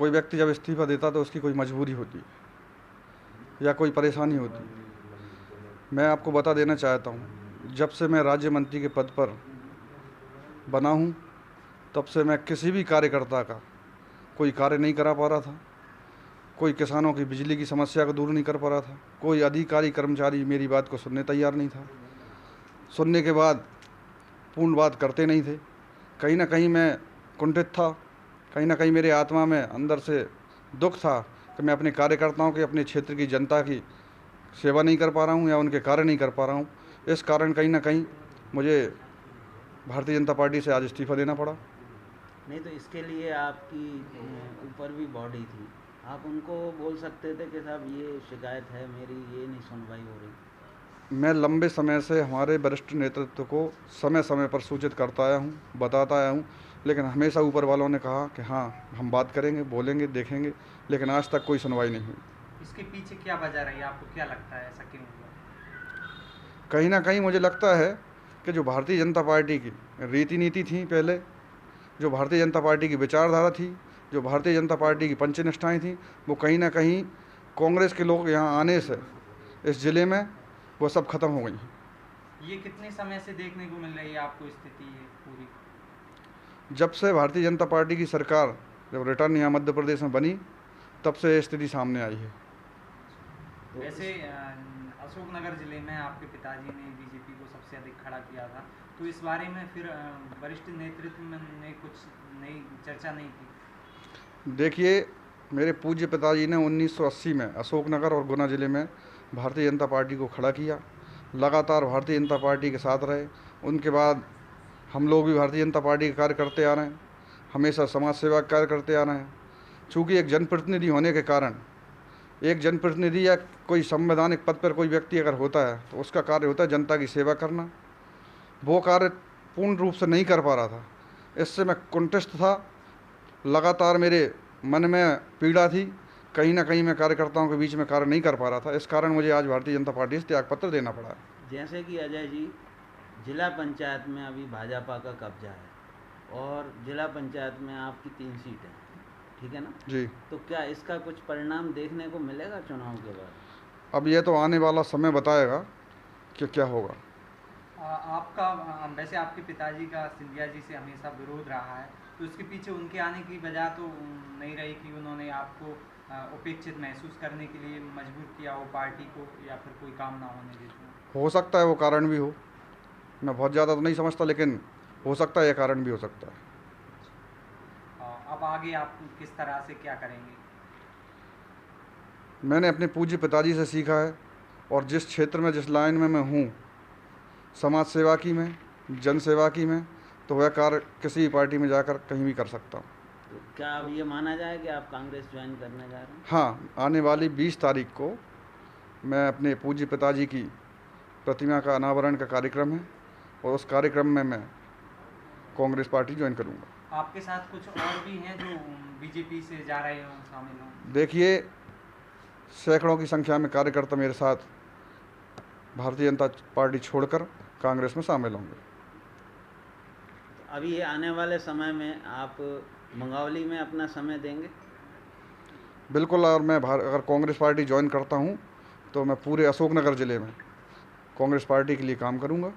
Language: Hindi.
कोई व्यक्ति जब इस्तीफ़ा देता तो उसकी कोई मजबूरी होती या कोई परेशानी होती। मैं आपको बता देना चाहता हूँ, जब से मैं राज्य मंत्री के पद पर बना हूँ तब से मैं किसी भी कार्यकर्ता का कोई कार्य नहीं करा पा रहा था, कोई किसानों की बिजली की समस्या को दूर नहीं कर पा रहा था, कोई अधिकारी कर्मचारी मेरी बात को सुनने तैयार नहीं था, सुनने के बाद पूर्ण बात करते नहीं थे। कहीं ना कहीं मैं कुंठित था, कहीं ना कहीं मेरे आत्मा में अंदर से दुख था कि मैं अपने कार्यकर्ताओं के, अपने क्षेत्र की जनता की सेवा नहीं कर पा रहा हूँ या उनके कार्य नहीं कर पा रहा हूँ। इस कारण कहीं ना कहीं मुझे भारतीय जनता पार्टी से आज इस्तीफ़ा देना पड़ा। नहीं तो इसके लिए आपकी ऊपर भी बॉडी थी, आप उनको बोल सकते थे कि साहब ये शिकायत है मेरी, ये नहीं सुनवाई हो रही। मैं लंबे समय से हमारे वरिष्ठ नेतृत्व को समय समय पर सूचित करता आया हूँ, बताता आया हूँ, लेकिन हमेशा ऊपर वालों ने कहा कि हाँ हम बात करेंगे, बोलेंगे, देखेंगे, लेकिन आज तक कोई सुनवाई नहीं हुई। इसके पीछे क्या वजह रही, आपको क्या लगता है ऐसा क्यों हुआ? कहीं ना कहीं मुझे लगता है कि जो भारतीय जनता पार्टी की रीति नीति थी पहले, जो भारतीय जनता पार्टी की विचारधारा थी, जो भारतीय जनता पार्टी की पंचनिष्ठाएँ थीं, वो कहीं ना कहीं कांग्रेस के लोग यहाँ आने से इस ज़िले में वो सब खत्म हो गई। ये कितने समय से देखने को मिल रही है आपको स्थिति ये पूरी? जब से भारतीय जनता पार्टी की सरकार जब रिटर्न यहाँ मध्य प्रदेश में बनी तब से ये स्थिति सामने आई है। वैसे अशोकनगर जिले में आपके पिताजी ने बीजेपी को सबसे अधिक खड़ा किया था, तो इस बारे में फिर वरिष्ठ नेतृत्व ने कुछ नई चर्चा नहीं की? देखिए, मेरे पूज्य पिताजी ने 1980 में अशोकनगर और गुना ज़िले में भारतीय जनता पार्टी को खड़ा किया, लगातार भारतीय जनता पार्टी के साथ रहे। उनके बाद हम लोग भी भारतीय जनता पार्टी के कार्य करते आ रहे हैं, हमेशा समाज सेवा का कार्य करते आ रहे हैं। चूँकि एक जनप्रतिनिधि होने के कारण, एक जनप्रतिनिधि या कोई संवैधानिक पद पर कोई व्यक्ति अगर होता है तो उसका कार्य होता है जनता की सेवा करना। वो कार्य पूर्ण रूप से नहीं कर पा रहा था, इससे मैं कुंठित था, लगातार मेरे मन में पीड़ा थी, कहीं ना कहीं मैं कार्यकर्ताओं के बीच में कार्य नहीं कर पा रहा था। इस कारण मुझे आज भारतीय जनता पार्टी से त्यागपत्र देना पड़ा। जैसे कि अजय जी, जिला पंचायत में अभी भाजपा का कब्जा है और जिला पंचायत में आपकी 3 सीटें हैं, ठीक है ना जी। तो क्या इसका कुछ परिणाम देखने को मिलेगा चुनाव के बाद? अब ये तो आने वाला समय बताएगा कि क्या होगा। आपका वैसे आपके पिताजी का सिंधिया जी से हमेशा विरोध रहा है, तो इसके पीछे उनके आने की वजह तो नहीं रही कि उन्होंने आपको उपेक्षित महसूस करने के लिए मजबूर किया हो पार्टी को, या फिर कोई काम ना होने देते? हो सकता है वो कारण भी हो, मैं बहुत ज़्यादा तो नहीं समझता, लेकिन हो सकता है ये कारण भी हो सकता है। अब आगे आप किस तरह से क्या करेंगे? मैंने अपने पूज्य पिताजी से सीखा है, और जिस क्षेत्र में, जिस लाइन में मैं हूँ, समाज सेवा की में, जन सेवा की में, तो वह कार्य किसी भी पार्टी में जाकर कहीं भी कर सकता हूँ। तो क्या अब ये माना जाए कि आप कांग्रेस ज्वाइन करने जा रहे हैं? हाँ, आने वाली 20 तारीख को मैं अपने पूज्य पिताजी की प्रतिमा का अनावरण का कार्यक्रम है, और उस कार्यक्रम में मैं कांग्रेस पार्टी ज्वाइन करूँगा। आपके साथ कुछ और भी हैं जो बीजेपी से जा रहे हों, शामिल हों? देखिए, सैकड़ों की संख्या में कार्यकर्ता मेरे साथ भारतीय जनता पार्टी छोड़कर कांग्रेस में शामिल होंगे। अभी ये आने वाले समय में आप मंगावली में अपना समय देंगे? बिल्कुल, और मैं अगर कांग्रेस पार्टी ज्वाइन करता हूँ तो मैं पूरे अशोकनगर ज़िले में कांग्रेस पार्टी के लिए काम करूँगा।